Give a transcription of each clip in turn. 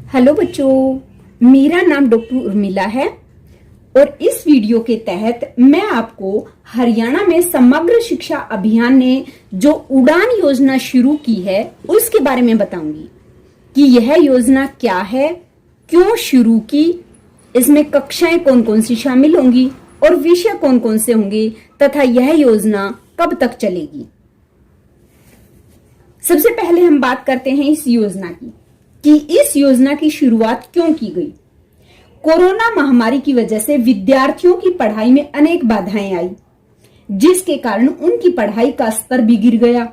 Hello बच्चों, मेरा नाम डॉक्टर उर्मिला है और इस वीडियो के तहत मैं आपको हरियाणा में समग्र शिक्षा अभियान ने जो उड़ान योजना शुरू की है उसके बारे में बताऊंगी कि यह योजना क्या है, क्यों शुरू की, इसमें कक्षाएं कौन कौन सी शामिल होंगी और विषय कौन कौन से होंगे तथा यह योजना कब तक चलेगी। सबसे पहले हम बात करते हैं इस योजना की कि इस योजना की शुरुआत क्यों की गई। कोरोना महामारी की वजह से विद्यार्थियों की पढ़ाई में अनेक बाधाएं आई, जिसके कारण उनकी पढ़ाई का स्तर भी गिर गया।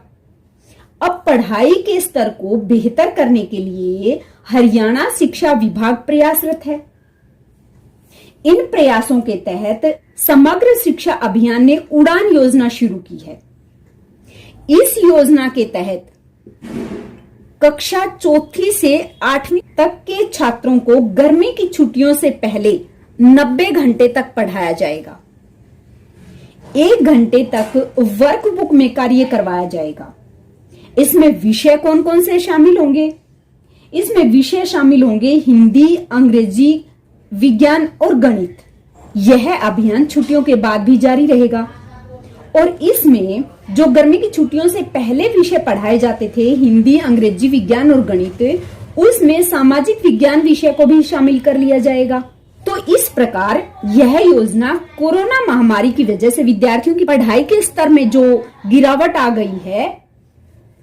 अब पढ़ाई के स्तर को बेहतर करने के लिए हरियाणा शिक्षा विभाग प्रयासरत है। इन प्रयासों के तहत समग्र शिक्षा अभियान ने उड़ान योजना शुरू की है। इस योजना के तहत कक्षा चौथी से 8वीं तक के छात्रों को गर्मी की छुट्टियों से पहले 90 घंटे तक पढ़ाया जाएगा। 1 घंटे तक वर्कबुक में कार्य करवाया जाएगा। इसमें विषय कौन कौन से शामिल होंगे? इसमें विषय शामिल होंगे हिंदी, अंग्रेजी, विज्ञान और गणित। यह अभियान छुट्टियों के बाद भी जारी रहेगा और इसमें जो गर्मी की छुट्टियों से पहले विषय पढ़ाए जाते थे, हिंदी, अंग्रेजी, विज्ञान और गणित, उसमें सामाजिक विज्ञान विषय को भी शामिल कर लिया जाएगा। तो इस प्रकार यह योजना कोरोना महामारी की वजह से विद्यार्थियों की पढ़ाई के स्तर में जो गिरावट आ गई है,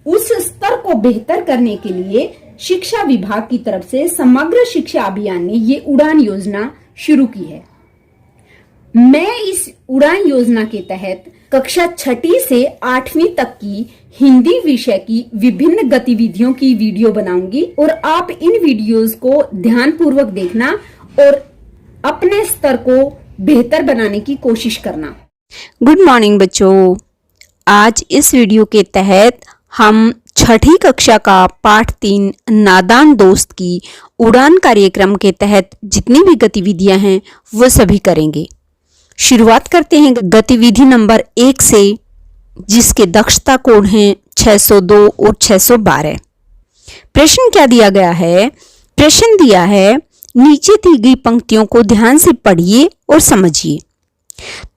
उस स्तर को बेहतर करने के लिए शिक्षा विभाग की तरफ से समग्र शिक्षा अभियान ने ये उड़ान योजना शुरू की है। मैं इस उड़ान योजना के तहत कक्षा 6ठी से 8वीं तक की हिंदी विषय की विभिन्न गतिविधियों की वीडियो बनाऊंगी और आप इन वीडियोस को ध्यानपूर्वक देखना और अपने स्तर को बेहतर बनाने की कोशिश करना। गुड मॉर्निंग बच्चों, आज इस वीडियो के तहत हम 6ठी कक्षा का पाठ 3 नादान दोस्त की उड़ान कार्यक्रम के तहत जितनी भी गतिविधियां हैं वो सभी करेंगे। शुरुआत करते हैं गतिविधि नंबर 1 से, जिसके दक्षता कोड हैं 602 और 612। प्रश्न क्या दिया गया है? प्रश्न दिया है, नीचे दी गई पंक्तियों को ध्यान से पढ़िए और समझिए।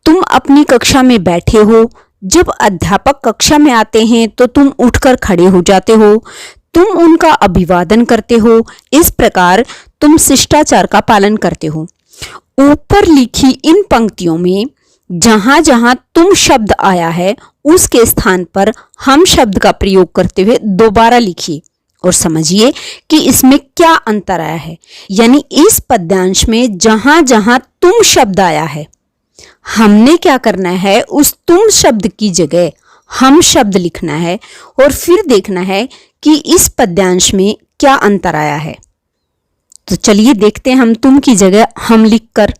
तुम अपनी कक्षा में बैठे हो, जब अध्यापक कक्षा में आते हैं तो तुम उठकर खड़े हो जाते हो, तुम उनका अभिवादन करते हो। इस प्रकार तुम शिष्टाचार का पालन करते हो। ऊपर लिखी इन पंक्तियों में जहां जहां तुम शब्द आया है उसके स्थान पर हम शब्द का प्रयोग करते हुए दोबारा लिखिए और समझिए कि इसमें क्या अंतर आया है। यानी इस पद्यांश में जहां जहां तुम शब्द आया है, हमने क्या करना है, उस तुम शब्द की जगह हम शब्द लिखना है और फिर देखना है कि इस पद्यांश में क्या अंतर आया है। तो चलिए देखते हैं हम तुम की जगह हम लिखकर।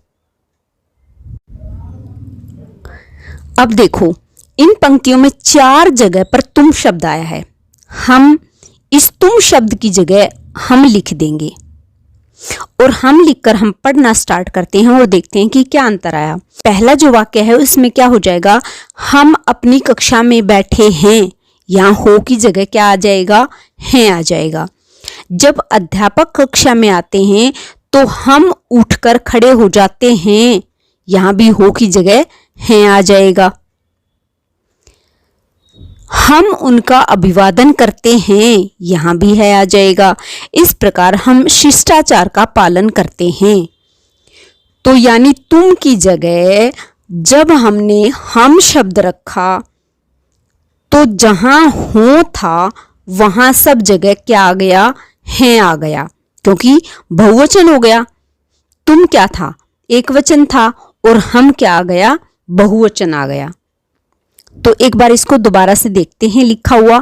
अब देखो, इन पंक्तियों में 4 जगह पर तुम शब्द आया है। हम इस तुम शब्द की जगह हम लिख देंगे और हम लिखकर हम पढ़ना स्टार्ट करते हैं और देखते हैं कि क्या अंतर आया। पहला जो वाक्य है उसमें क्या हो जाएगा, हम अपनी कक्षा में बैठे हैं। यहाँ हो की जगह क्या आ जाएगा, हैं आ जाएगा। जब अध्यापक कक्षा में आते हैं तो हम उठकर खड़े हो जाते हैं। यहां भी हो की जगह हैं आ जाएगा। हम उनका अभिवादन करते हैं, यहां भी है आ जाएगा। इस प्रकार हम शिष्टाचार का पालन करते हैं। तो यानी तुम की जगह जब हमने हम शब्द रखा तो जहां हो था वहां सब जगह क्या आ गया, हैं आ गया, क्योंकि बहुवचन हो गया। तुम क्या था, एक वचन था और हम क्या आ गया, बहुवचन आ गया। तो एक बार इसको दोबारा से देखते हैं लिखा हुआ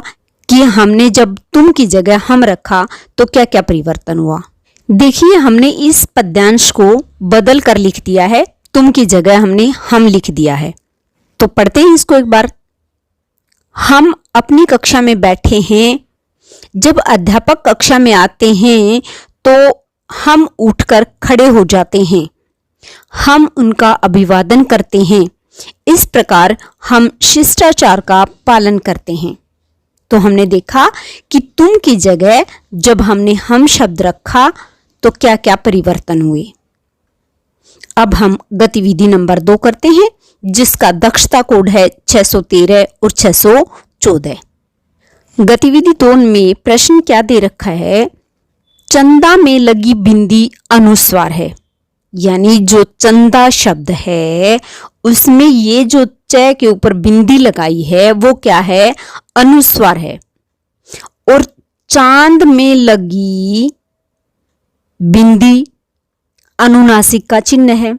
कि हमने जब तुम की जगह हम रखा तो क्या क्या परिवर्तन हुआ। देखिए, हमने इस पद्यांश को बदल कर लिख दिया है, तुम की जगह हमने हम लिख दिया है। तो पढ़ते हैं इसको एक बार। हम अपनी कक्षा में बैठे हैं, जब अध्यापक कक्षा में आते हैं तो हम उठकर खड़े हो जाते हैं, हम उनका अभिवादन करते हैं। इस प्रकार हम शिष्टाचार का पालन करते हैं। तो हमने देखा कि तुम की जगह जब हमने हम शब्द रखा तो क्या क्या परिवर्तन हुए। अब हम गतिविधि नंबर 2 करते हैं, जिसका दक्षता कोड है 613 और 614। गतिविधि 2 में प्रश्न क्या दे रखा है, चंदा में लगी बिंदी अनुस्वार है। यानी जो चंदा शब्द है उसमें ये जो च के ऊपर बिंदी लगाई है वो क्या है, अनुस्वार है। और चांद में लगी बिंदी अनुनासिक का चिन्ह है।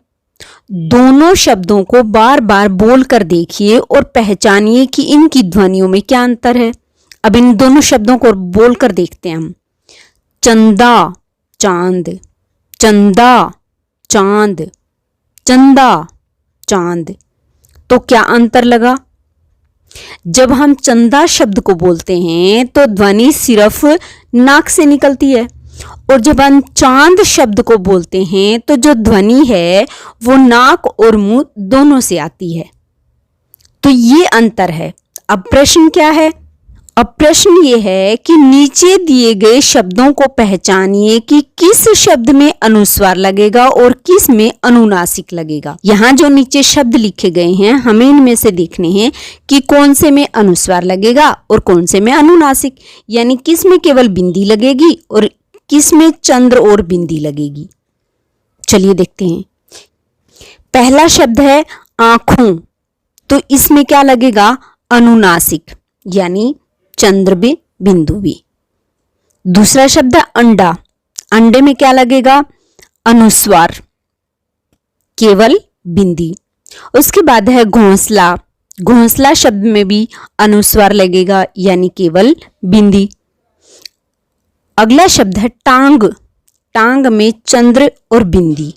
दोनों शब्दों को बार बार बोलकर देखिए और पहचानिए कि इनकी ध्वनियों में क्या अंतर है। अब इन दोनों शब्दों को बोलकर देखते हैं हम। चंदा चांद, चंदा चांद, चंदा चांद। तो क्या अंतर लगा? जब हम चंदा शब्द को बोलते हैं तो ध्वनि सिर्फ नाक से निकलती है, और जब हम चांद शब्द को बोलते हैं तो जो ध्वनि है वो नाक और मुंह दोनों से आती है। तो ये अंतर है। अब प्रश्न क्या है? अब प्रश्न ये है कि नीचे दिए गए शब्दों को पहचानिए कि किस शब्द में अनुस्वार लगेगा और किस में अनुनासिक लगेगा। यहाँ जो नीचे शब्द लिखे गए हैं हमें इनमें से देखने हैं कि कौन से में अनुस्वार लगेगा और कौन से में अनुनासिक, यानी किस में केवल बिंदी लगेगी और किस में चंद्र और बिंदी लगेगी। चलिए देखते हैं। पहला शब्द है आंखों, तो इसमें क्या लगेगा, अनुनासिक, यानी चंद्र भी बिंदु भी। दूसरा शब्द है अंडा, अंडे में क्या लगेगा, अनुस्वार, केवल बिंदी। उसके बाद है घोंसला, घोंसला शब्द में भी अनुस्वार लगेगा यानी केवल बिंदी। अगला शब्द है टांग, टांग में चंद्र और बिंदी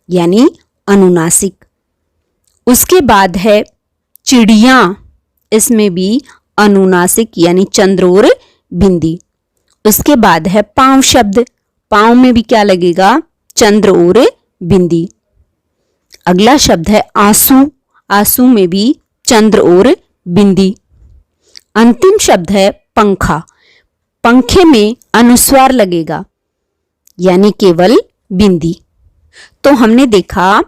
यानी अनुनासिक। उसके बाद है चिड़िया, इसमें भी अनुनासिक यानी चंद्र और बिंदी। उसके बाद है पांव शब्द, पांव में भी क्या लगेगा, चंद्र और बिंदी। अगला शब्द है आंसू, आंसू में भी चंद्र और बिंदी। अंतिम शब्द है पंखा, पंखे में अनुस्वार लगेगा यानी केवल बिंदी। तो हमने देखा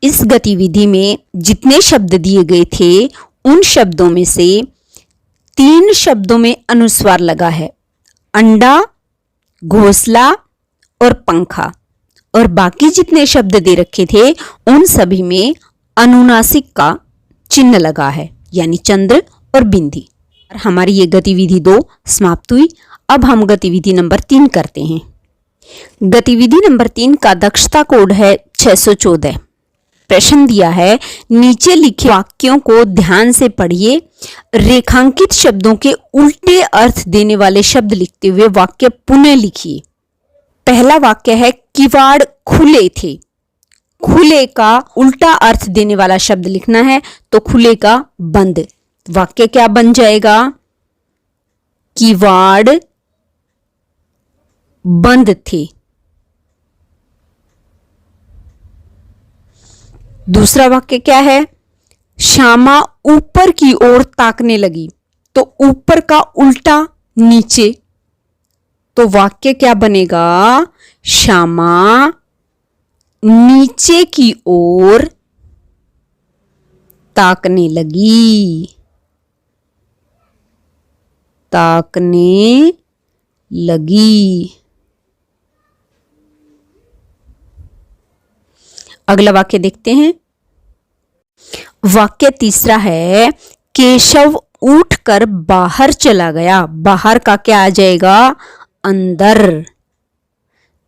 इस गतिविधि में जितने शब्द दिए गए थे उन शब्दों में से 3 शब्दों में अनुस्वार लगा है, अंडा, घोंसला और पंखा, और बाकी जितने शब्द दे रखे थे उन सभी में अनुनासिक का चिन्ह लगा है यानी चंद्र और बिंदी। हमारी ये गतिविधि 2 समाप्त हुई। अब हम गतिविधि नंबर 3 करते हैं। गतिविधि नंबर 3 का दक्षता कोड है 614। प्रश्न दिया है, नीचे लिखे वाक्यों को ध्यान से पढ़िए, रेखांकित शब्दों के उल्टे अर्थ देने वाले शब्द लिखते हुए वाक्य पुनः लिखिए। पहला वाक्य है किवाड़ खुले थे, खुले का उल्टा अर्थ देने वाला शब्द लिखना है, तो खुले का बंद। वाक्य क्या बन जाएगा, किवाड़ बंद थे। दूसरा वाक्य क्या है, श्यामा ऊपर की ओर ताकने लगी, तो ऊपर का उल्टा नीचे, तो वाक्य क्या बनेगा, श्यामा नीचे की ओर ताकने लगी, ताकने लगी। अगला वाक्य देखते हैं। वाक्य तीसरा है, केशव उठकर बाहर चला गया, बाहर का क्या आ जाएगा, अंदर।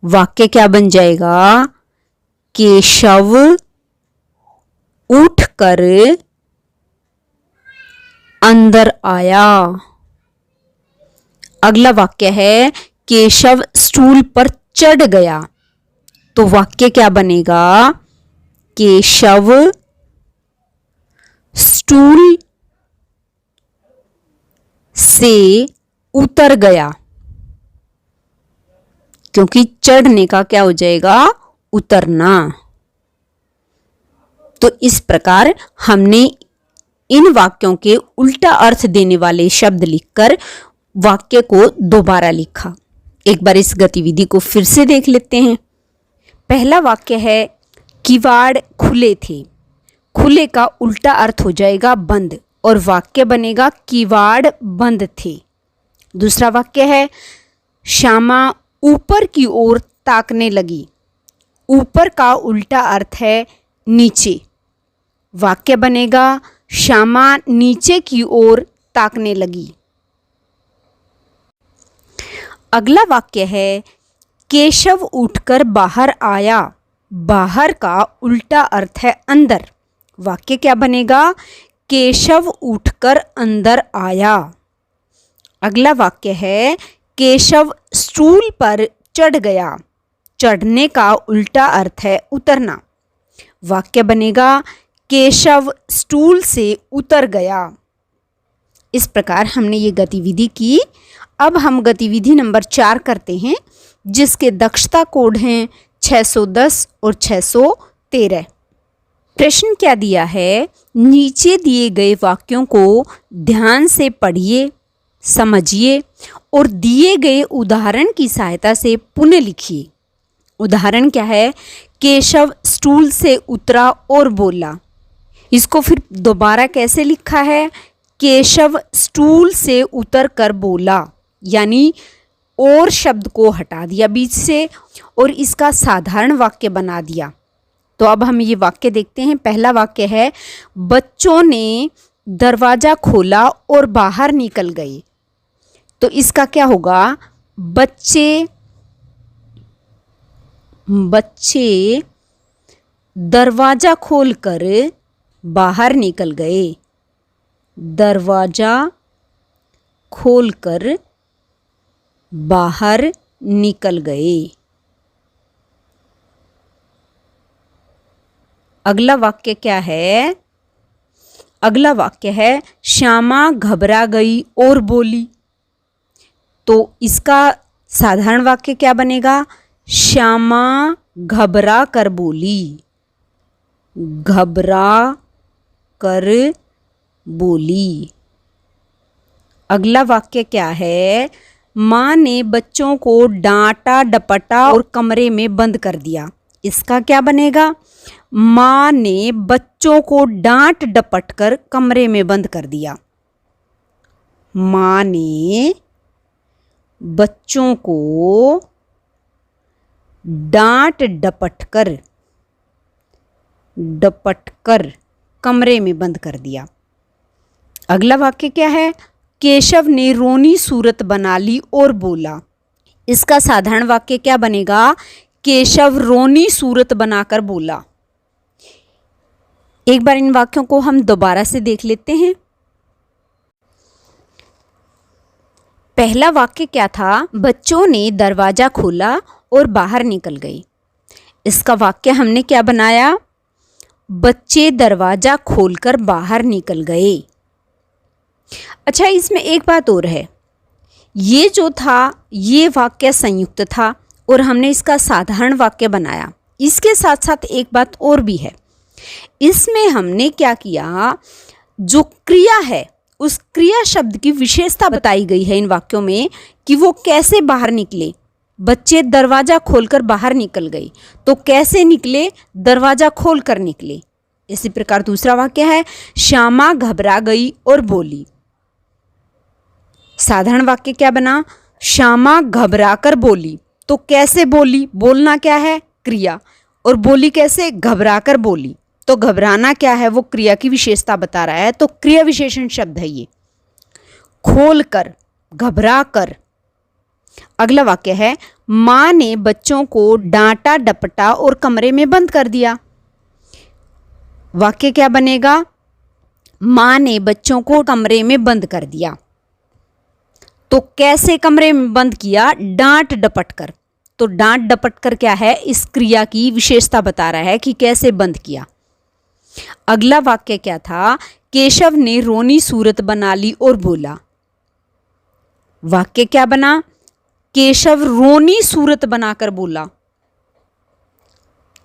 वाक्य क्या बन जाएगा, केशव उठकर अंदर आया। अगला वाक्य है, केशव स्टूल पर चढ़ गया, तो वाक्य क्या बनेगा, केशव स्टूल से उतर गया, क्योंकि चढ़ने का क्या हो जाएगा, उतरना। तो इस प्रकार हमने इन वाक्यों के उल्टा अर्थ देने वाले शब्द लिखकर वाक्य को दोबारा लिखा। एक बार इस गतिविधि को फिर से देख लेते हैं। पहला वाक्य है किवाड़ खुले थे। खुले का उल्टा अर्थ हो जाएगा बंद और वाक्य बनेगा किवाड़ बंद थे। दूसरा वाक्य है श्यामा ऊपर की ओर ताकने लगी। ऊपर का उल्टा अर्थ है नीचे। वाक्य बनेगा श्यामा नीचे की ओर ताकने लगी। अगला वाक्य है केशव उठकर बाहर आया। बाहर का उल्टा अर्थ है अंदर। वाक्य क्या बनेगा? केशव उठकर अंदर आया। अगला वाक्य है केशव स्टूल पर चढ़ गया। चढ़ने का उल्टा अर्थ है उतरना। वाक्य बनेगा केशव स्टूल से उतर गया। इस प्रकार हमने ये गतिविधि की। अब हम गतिविधि नंबर 4 करते हैं, जिसके दक्षता कोड हैं 610 और 613। प्रश्न क्या दिया है? नीचे दिए गए वाक्यों को ध्यान से पढ़िए, समझिए और दिए गए उदाहरण की सहायता से पुनः लिखिए। उदाहरण क्या है? केशव स्टूल से उतरा और बोला। इसको फिर दोबारा कैसे लिखा है? केशव स्टूल से उतर कर बोला, यानी और शब्द को हटा दिया बीच से और इसका साधारण वाक्य बना दिया। तो अब हम ये वाक्य देखते हैं। पहला वाक्य है बच्चों ने दरवाज़ा खोला और बाहर निकल गए। तो इसका क्या होगा? बच्चे दरवाज़ा खोलकर बाहर निकल गए। दरवाज़ा खोलकर बाहर निकल गए। अगला वाक्य क्या है? अगला वाक्य है श्यामा घबरा गई और बोली। तो इसका साधारण वाक्य क्या बनेगा? श्यामा घबरा कर बोली। घबरा कर बोली। अगला वाक्य क्या है? माँ ने बच्चों को डांटा डपटा और कमरे में बंद कर दिया। इसका क्या बनेगा? माँ ने बच्चों को डांट डपट कर कमरे में बंद कर दिया। माँ ने बच्चों को डांट डपट कर कमरे में बंद कर दिया। अगला वाक्य क्या है? केशव ने रोनी सूरत बना ली और बोला। इसका साधारण वाक्य क्या बनेगा? केशव रोनी सूरत बनाकर बोला। एक बार इन वाक्यों को हम दोबारा से देख लेते हैं। पहला वाक्य क्या था? बच्चों ने दरवाजा खोला और बाहर निकल गए। इसका वाक्य हमने क्या बनाया? बच्चे दरवाजा खोलकर बाहर निकल गए। अच्छा, इसमें एक बात और है। ये जो था ये वाक्य संयुक्त था और हमने इसका साधारण वाक्य बनाया। इसके साथ साथ एक बात और भी है। इसमें हमने क्या किया? जो क्रिया है उस क्रिया शब्द की विशेषता बताई गई है इन वाक्यों में कि वो कैसे बाहर निकले। बच्चे दरवाजा खोलकर बाहर निकल गए, तो कैसे निकले? दरवाजा खोलकर निकले। इसी प्रकार दूसरा वाक्य है श्यामा घबरा गई और बोली। साधारण वाक्य क्या बना? श्यामा घबरा कर बोली। तो कैसे बोली? बोलना क्या है? क्रिया। और बोली कैसे? घबरा कर बोली। तो घबराना क्या है? वो क्रिया की विशेषता बता रहा है, तो क्रिया विशेषण शब्द है ये। खोल कर, घबरा कर। अगला वाक्य है माँ ने बच्चों को डांटा डपटा और कमरे में बंद कर दिया। वाक्य क्या बनेगा? माँ ने बच्चों को कमरे में बंद कर दिया। तो कैसे कमरे में बंद किया? डांट डपट कर। तो डांट डपट कर क्या है? इस क्रिया की विशेषता बता रहा है कि कैसे बंद किया। अगला वाक्य क्या था? केशव ने रोनी सूरत बना ली और बोला। वाक्य क्या बना? केशव रोनी सूरत बनाकर बोला।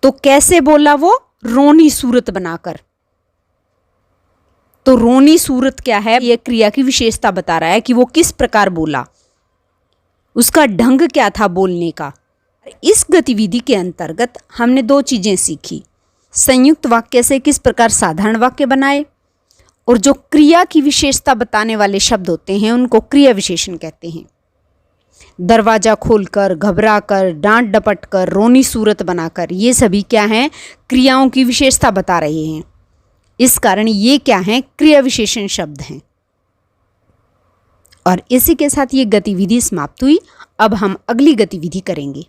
तो कैसे बोला वो? रोनी सूरत बनाकर। तो रोनी सूरत क्या है? यह क्रिया की विशेषता बता रहा है कि वो किस प्रकार बोला, उसका ढंग क्या था बोलने का। इस गतिविधि के अंतर्गत हमने दो चीजें सीखी। संयुक्त वाक्य से किस प्रकार साधारण वाक्य बनाए, और जो क्रिया की विशेषता बताने वाले शब्द होते हैं उनको क्रिया विशेषण कहते हैं। दरवाजा खोलकर, घबराकर, डांट डपट कर, रोनी सूरत बनाकर, ये सभी क्या हैं? क्रियाओं की विशेषता बता रहे हैं। इस कारण ये क्या हैं? क्रिया विशेषण शब्द हैं। और इसी के साथ ये गतिविधि समाप्त हुई। अब हम अगली गतिविधि करेंगे।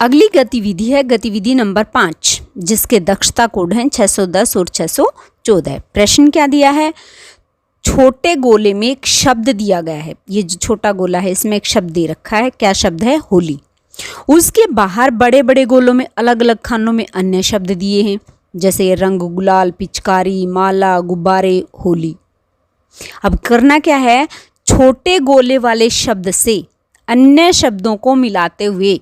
अगली गतिविधि है गतिविधि नंबर 5, जिसके दक्षता कोड हैं 610 और 614। प्रश्न क्या दिया है? छोटे गोले में एक शब्द दिया गया है। ये जो छोटा गोला है इसमें एक शब्द दे रखा है। क्या शब्द है? होली। उसके बाहर बड़े बड़े गोलों में अलग अलग खानों में अन्य शब्द दिए हैं, जैसे रंग, गुलाल, पिचकारी, माला, गुब्बारे, होली। अब करना क्या है? छोटे गोले वाले शब्द से अन्य शब्दों को मिलाते हुए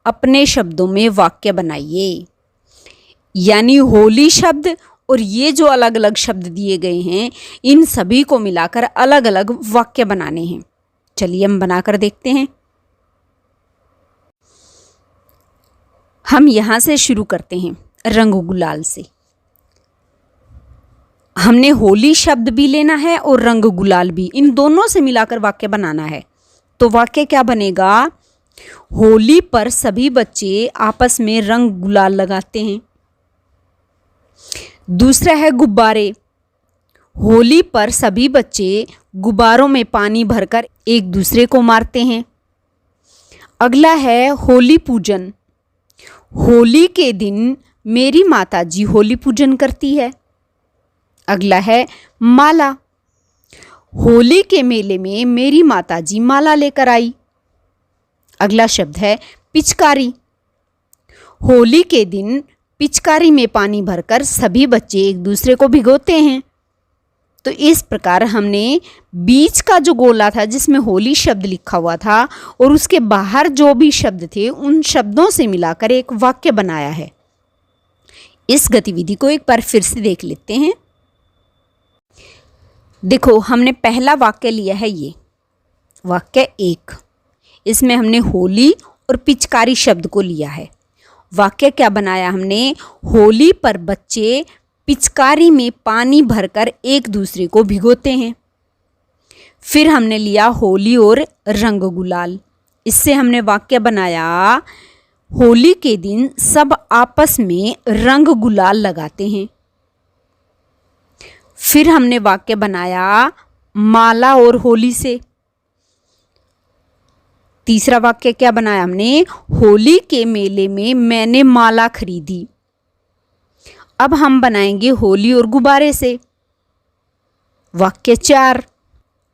अपने शब्दों में वाक्य बनाइए। यानी होली शब्द और ये जो अलग अलग शब्द दिए गए हैं, इन सभी को मिलाकर अलग अलग वाक्य बनाने हैं। चलिए हम बनाकर देखते हैं। हम यहां से शुरू करते हैं रंग गुलाल से। हमने होली शब्द भी लेना है और रंग गुलाल भी, इन दोनों से मिलाकर वाक्य बनाना है। तो वाक्य क्या बनेगा? होली पर सभी बच्चे आपस में रंग गुलाल लगाते हैं। दूसरा है गुब्बारे। होली पर सभी बच्चे गुब्बारों में पानी भरकर एक दूसरे को मारते हैं। अगला है होली पूजन। होली के दिन मेरी माताजी होली पूजन करती है। अगला है माला। होली के मेले में मेरी माताजी माला लेकर आई। अगला शब्द है पिचकारी। होली के दिन पिचकारी में पानी भरकर सभी बच्चे एक दूसरे को भिगोते हैं। तो इस प्रकार हमने बीच का जो गोला था जिसमें होली शब्द लिखा हुआ था और उसके बाहर जो भी शब्द थे उन शब्दों से मिलाकर एक वाक्य बनाया है। इस गतिविधि को एक बार फिर से देख लेते हैं। देखो, हमने पहला वाक्य लिया है, ये वाक्य 1। इसमें हमने होली और पिचकारी शब्द को लिया है। वाक्य क्या बनाया हमने? होली पर बच्चे पिचकारी में पानी भरकर एक दूसरे को भिगोते हैं। फिर हमने लिया होली और रंग गुलाल। इससे हमने वाक्य बनाया होली के दिन सब आपस में रंग गुलाल लगाते हैं। फिर हमने वाक्य बनाया माला और होली से। तीसरा वाक्य क्या बनाया हमने? होली के मेले में मैंने माला खरीदी। अब हम बनाएंगे होली और गुब्बारे से। वाक्य 4,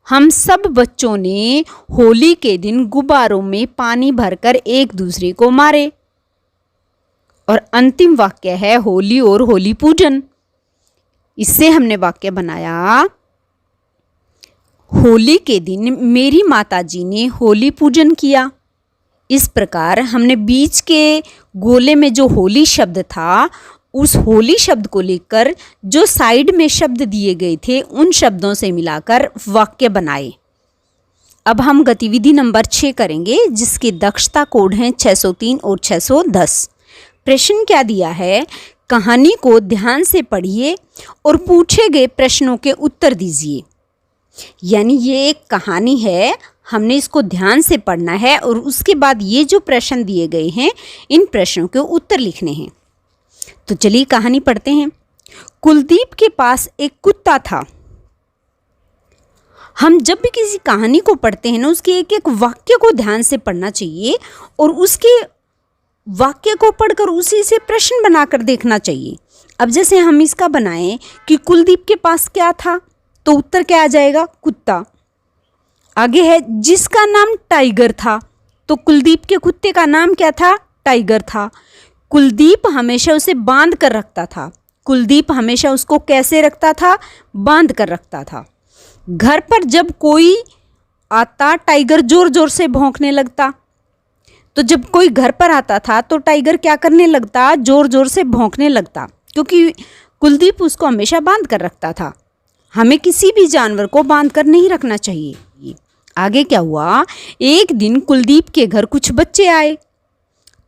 हम सब बच्चों ने होली के दिन गुब्बारों में पानी भरकर एक दूसरे को मारे। और अंतिम वाक्य है होली और होली पूजन। इससे हमने वाक्य बनाया होली के दिन मेरी माताजी ने होली पूजन किया। इस प्रकार हमने बीच के गोले में जो होली शब्द था उस होली शब्द को लेकर जो साइड में शब्द दिए गए थे उन शब्दों से मिलाकर वाक्य बनाए। अब हम गतिविधि नंबर 6 करेंगे, जिसकी दक्षता कोड हैं 603 और 610। प्रश्न क्या दिया है? कहानी को ध्यान से पढ़िए और पूछे गए प्रश्नों के उत्तर दीजिए। यानी ये एक कहानी है, हमने इसको ध्यान से पढ़ना है और उसके बाद ये जो प्रश्न दिए गए हैं इन प्रश्नों के उत्तर लिखने हैं। तो चलिए कहानी पढ़ते हैं। कुलदीप के पास एक कुत्ता था। हम जब भी किसी कहानी को पढ़ते हैं ना, उसके एक एक वाक्य को ध्यान से पढ़ना चाहिए और उसके वाक्य को पढ़कर उसी से प्रश्न बनाकर देखना चाहिए। अब जैसे हम इसका बनाएं कि कुलदीप के पास क्या था, तो उत्तर क्या आ जाएगा? कुत्ता। आगे है जिसका नाम टाइगर था, तो कुलदीप के कुत्ते का नाम क्या था? टाइगर था। कुलदीप हमेशा उसे बांध कर रखता था। कुलदीप हमेशा उसको कैसे रखता था? बांध कर रखता था। घर पर जब कोई आता टाइगर जोर जोर से भौंकने लगता। तो जब कोई घर पर आता था तो टाइगर क्या करने लगता? जोर जोर से भौंकने लगता, क्योंकि कुलदीप उसको हमेशा बांध कर रखता था। हमें किसी भी जानवर को बांध कर नहीं रखना चाहिए। आगे क्या हुआ, एक दिन कुलदीप के घर कुछ बच्चे आए।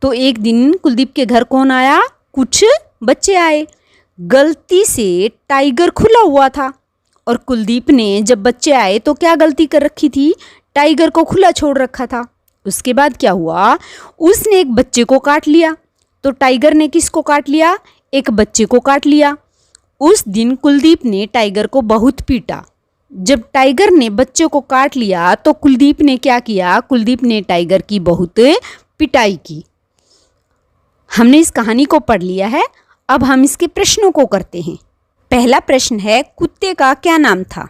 तो एक दिन कुलदीप के घर कौन आया, कुछ बच्चे आए। गलती से टाइगर खुला हुआ था और कुलदीप ने जब बच्चे आए तो क्या गलती कर रखी थी, टाइगर को खुला छोड़ रखा था। उसके बाद क्या हुआ, उसने एक बच्चे को काट लिया। तो टाइगर ने किसको काट लिया, एक बच्चे को काट लिया। उस दिन कुलदीप ने टाइगर को बहुत पीटा। जब टाइगर ने बच्चे को काट लिया तो कुलदीप ने क्या किया, कुलदीप ने टाइगर की बहुत पिटाई की। हमने इस कहानी को पढ़ लिया है, अब हम इसके प्रश्नों को करते हैं। पहला प्रश्न है, कुत्ते का क्या नाम था।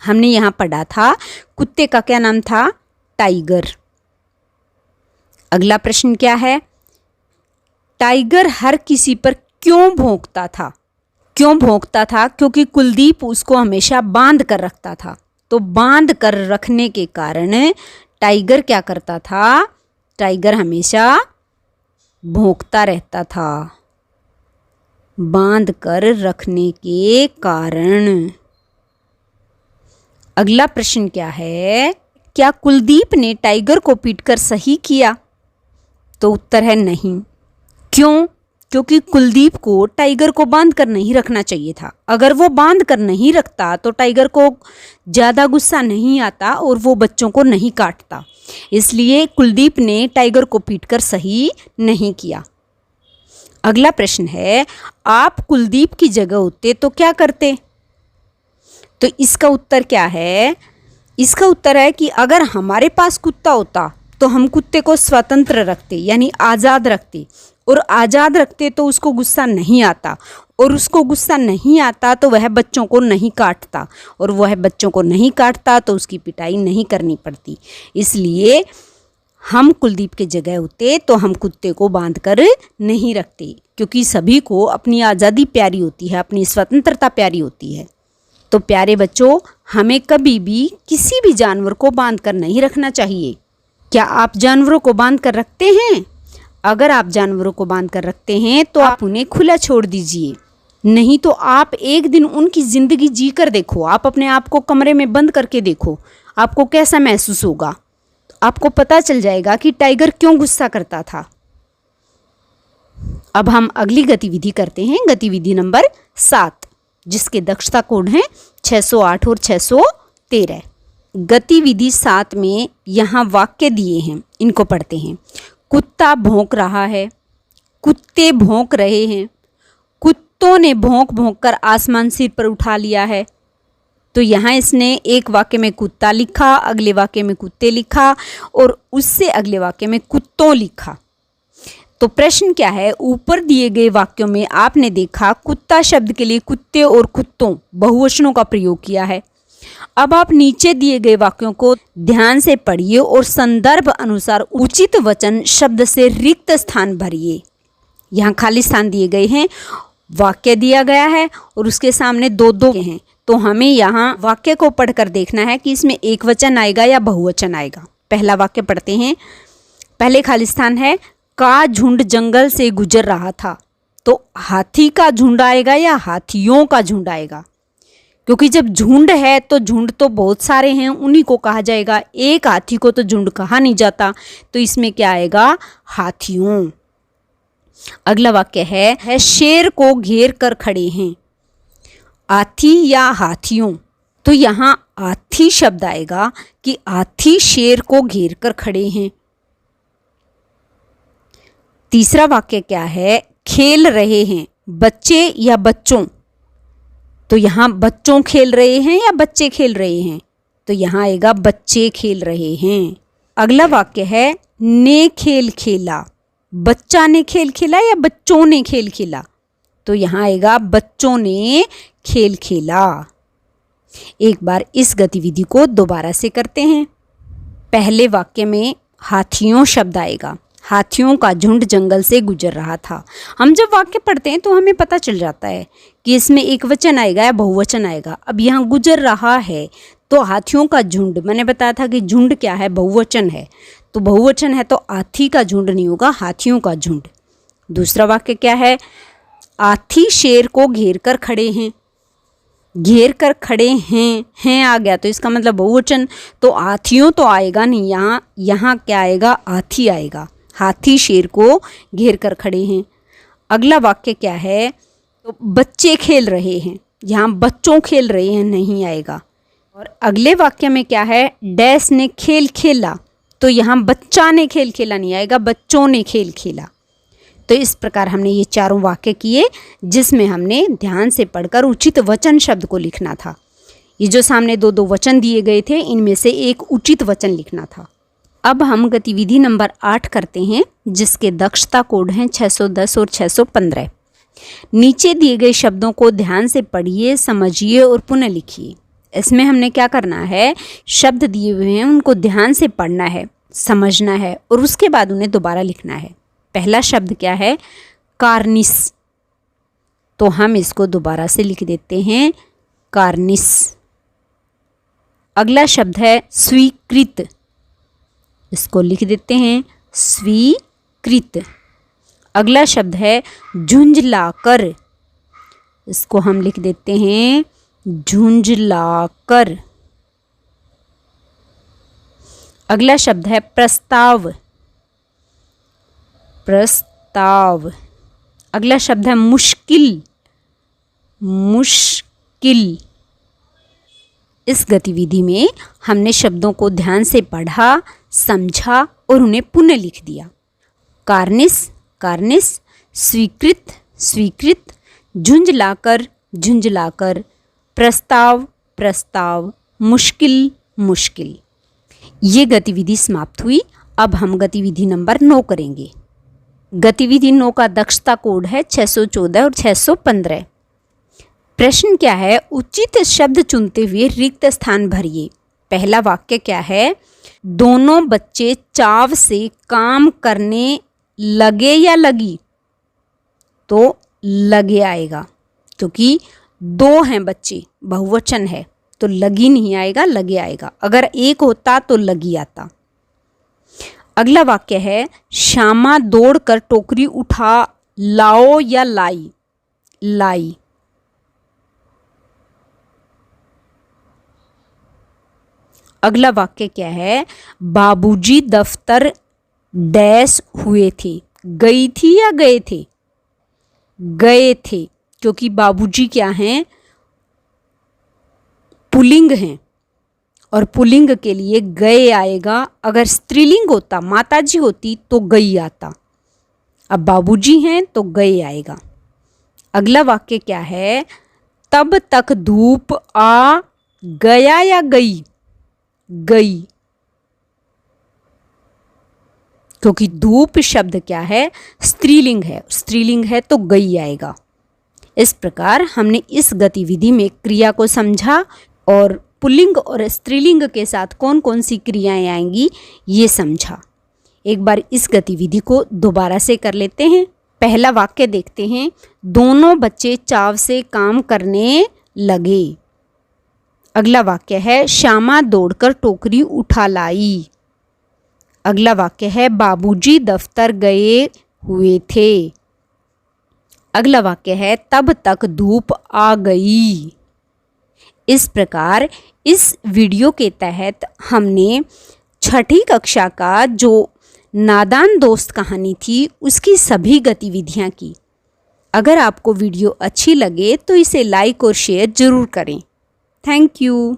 हमने यहाँ पढ़ा था कुत्ते का क्या नाम था, टाइगर। अगला प्रश्न क्या है, टाइगर हर किसी पर क्यों भौंकता था। क्यों भौंकता था, क्योंकि कुलदीप उसको हमेशा बांध कर रखता था। तो बांध कर रखने के कारण टाइगर क्या करता था, टाइगर हमेशा भौंकता रहता था, बांध कर रखने के कारण। अगला प्रश्न क्या है, क्या कुलदीप ने टाइगर को पीटकर सही किया। तो उत्तर है नहीं। क्यों, क्योंकि कुलदीप को टाइगर को बांध कर नहीं रखना चाहिए था। अगर वो बांध कर नहीं रखता तो टाइगर को ज़्यादा गुस्सा नहीं आता और वो बच्चों को नहीं काटता। इसलिए कुलदीप ने टाइगर को पीटकर सही नहीं किया। अगला प्रश्न है, आप कुलदीप की जगह होते तो क्या करते। तो इसका उत्तर क्या है, इसका उत्तर है कि अगर हमारे पास कुत्ता होता तो हम कुत्ते को स्वतंत्र रखते, यानी आज़ाद रखते। और आज़ाद रखते तो उसको गुस्सा नहीं आता, और उसको गुस्सा नहीं आता तो वह बच्चों को नहीं काटता, और वह बच्चों को नहीं काटता तो उसकी पिटाई नहीं करनी पड़ती। इसलिए हम कुलदीप के जगह होते तो हम कुत्ते को बांध कर नहीं रखते, क्योंकि सभी को अपनी आज़ादी प्यारी होती है, अपनी स्वतंत्रता प्यारी होती है। तो प्यारे बच्चों, हमें कभी भी किसी भी जानवर को बांध कर नहीं रखना चाहिए। क्या आप जानवरों को बांध कर रखते हैं। अगर आप जानवरों को बांध कर रखते हैं तो आप उन्हें खुला छोड़ दीजिए, नहीं तो आप एक दिन उनकी ज़िंदगी जी कर देखो। आप अपने आप को कमरे में बंद करके देखो, आपको कैसा महसूस होगा। आपको पता चल जाएगा कि टाइगर क्यों गुस्सा करता था। अब हम अगली गतिविधि करते हैं, गतिविधि नंबर 7, जिसके दक्षता कोड हैं 608 और 613। गतिविधि 7 में यहाँ वाक्य दिए हैं, इनको पढ़ते हैं। कुत्ता भौंक रहा है, कुत्ते भौंक रहे हैं, कुत्तों ने भौंक भौंक कर आसमान सिर पर उठा लिया है। तो यहाँ इसने एक वाक्य में कुत्ता लिखा, अगले वाक्य में कुत्ते लिखा और उससे अगले वाक्य में कुत्तों लिखा। तो प्रश्न क्या है, ऊपर दिए गए वाक्यों में आपने देखा कुत्ता शब्द के लिए कुत्ते और कुत्तों बहुवचनों का प्रयोग किया है। अब आप नीचे दिए गए वाक्यों को ध्यान से पढ़िए और संदर्भ अनुसार उचित वचन शब्द से रिक्त स्थान भरिए। यहाँ खाली स्थान दिए गए हैं, वाक्य दिया गया है और उसके सामने दो दो हैं। तो हमें यहाँ वाक्य को पढ़कर देखना है कि इसमें एक वचन आएगा या बहुवचन आएगा। पहला वाक्य पढ़ते हैं। पहले खाली स्थान है, का झुंड जंगल से गुजर रहा था। तो हाथी का झुंड आएगा या हाथियों का झुंड आएगा, क्योंकि जब झुंड है तो झुंड तो बहुत सारे हैं, उन्हीं को कहा जाएगा। एक हाथी को तो झुंड कहा नहीं जाता, तो इसमें क्या आएगा, हाथियों। अगला वाक्य है शेर को घेर कर खड़े हैं, हाथी या हाथियों। तो यहाँ हाथी शब्द आएगा कि हाथी शेर को घेर कर खड़े हैं। तीसरा वाक्य क्या है, खेल रहे हैं, बच्चे या बच्चों। तो यहाँ बच्चों खेल रहे हैं या बच्चे खेल रहे हैं, तो यहाँ आएगा बच्चे खेल रहे हैं। अगला वाक्य है ने खेल खेला, बच्चा ने खेल खेला या बच्चों ने खेल खेला, तो यहाँ आएगा बच्चों ने खेल खेला। एक बार इस गतिविधि को दोबारा से करते हैं। पहले वाक्य में हाथियों शब्द आएगा, हाथियों का झुंड जंगल से गुजर रहा था। हम जब वाक्य पढ़ते हैं तो हमें पता चल जाता है कि इसमें एक वचन आएगा या बहुवचन आएगा। अब यहाँ गुजर रहा है तो हाथियों का झुंड, मैंने बताया था कि झुंड क्या है, बहुवचन है। तो बहुवचन है तो हाथी का झुंड नहीं होगा, हाथियों का झुंड। दूसरा वाक्य क्या है, हाथी शेर को घेर कर खड़े हैं। घेर कर खड़े हैं आ गया तो इसका मतलब बहुवचन, तो हाथियों तो आएगा नहीं, यहाँ क्या आएगा, हाथी आएगा। हाथी शेर को घेर कर खड़े हैं। अगला वाक्य क्या है, तो बच्चे खेल रहे हैं, यहाँ बच्चों खेल रहे हैं नहीं आएगा। और अगले वाक्य में क्या है, डैश ने खेल खेला, तो यहाँ बच्चा ने खेल खेला नहीं आएगा, बच्चों ने खेल खेला। तो इस प्रकार हमने ये चारों वाक्य किए जिसमें हमने ध्यान से पढ़कर उचित वचन शब्द को लिखना था। ये जो सामने दो दो वचन दिए गए थे इनमें से एक उचित वचन लिखना था। अब हम गतिविधि नंबर 8 करते हैं जिसके दक्षता कोड हैं 610 और 615। नीचे दिए गए शब्दों को ध्यान से पढ़िए, समझिए और पुनः लिखिए। इसमें हमने क्या करना है, शब्द दिए हुए हैं उनको ध्यान से पढ़ना है, समझना है और उसके बाद उन्हें दोबारा लिखना है। पहला शब्द क्या है, कार्निस, तो हम इसको दोबारा से लिख देते हैं कार्निस। अगला शब्द है स्वीकृत, इसको लिख देते हैं स्वीकृत। अगला शब्द है झुंझलाकर, इसको हम लिख देते हैं झुंझलाकर। अगला शब्द है प्रस्ताव, प्रस्ताव। अगला शब्द है मुश्किल, मुश्किल। इस गतिविधि में हमने शब्दों को ध्यान से पढ़ा, समझा और उन्हें पुनः लिख दिया। कार्निस, कार्निस, स्वीकृत, स्वीकृत, झुंझलाकर, झुंझलाकर, प्रस्ताव, प्रस्ताव, मुश्किल, मुश्किल। ये गतिविधि समाप्त हुई। अब हम गतिविधि नंबर 9 करेंगे। गतिविधि 9 का दक्षता कोड है 614 और 615। प्रश्न क्या है, उचित शब्द चुनते हुए रिक्त स्थान भरिए। पहला वाक्य क्या है, दोनों बच्चे चाव से काम करने लगे या लगी, तो लगे आएगा क्योंकि 2 हैं बच्चे, बहुवचन है तो लगी नहीं आएगा, लगे आएगा। अगर एक होता तो लगी आता। अगला वाक्य है, श्यामा दौड़कर टोकरी उठा लाओ या लाई, लाई। अगला वाक्य क्या है, बाबूजी दफ्तर डैश हुए थे, गई थी या गए थे, गए थे क्योंकि बाबूजी क्या हैं, पुल्लिंग हैं और पुल्लिंग के लिए गए आएगा। अगर स्त्रीलिंग होता, माताजी होती तो गई आता। अब बाबूजी हैं तो गए आएगा। अगला वाक्य क्या है, तब तक धूप आ गया या गई, गई क्योंकि धूप शब्द क्या है, स्त्रीलिंग है, स्त्रीलिंग है तो गई आएगा। इस प्रकार हमने इस गतिविधि में क्रिया को समझा और पुल्लिंग और स्त्रीलिंग के साथ कौन कौन सी क्रियाएं आएंगी ये समझा। एक बार इस गतिविधि को दोबारा से कर लेते हैं। पहला वाक्य देखते हैं, दोनों बच्चे चाव से काम करने लगे। अगला वाक्य है, श्यामा दौड़कर टोकरी उठा लाई। अगला वाक्य है, बाबूजी दफ्तर गए हुए थे। अगला वाक्य है, तब तक धूप आ गई। इस प्रकार इस वीडियो के तहत हमने 6ठी कक्षा का जो नादान दोस्त कहानी थी उसकी सभी गतिविधियां की। अगर आपको वीडियो अच्छी लगे तो इसे लाइक और शेयर जरूर करें। Thank you.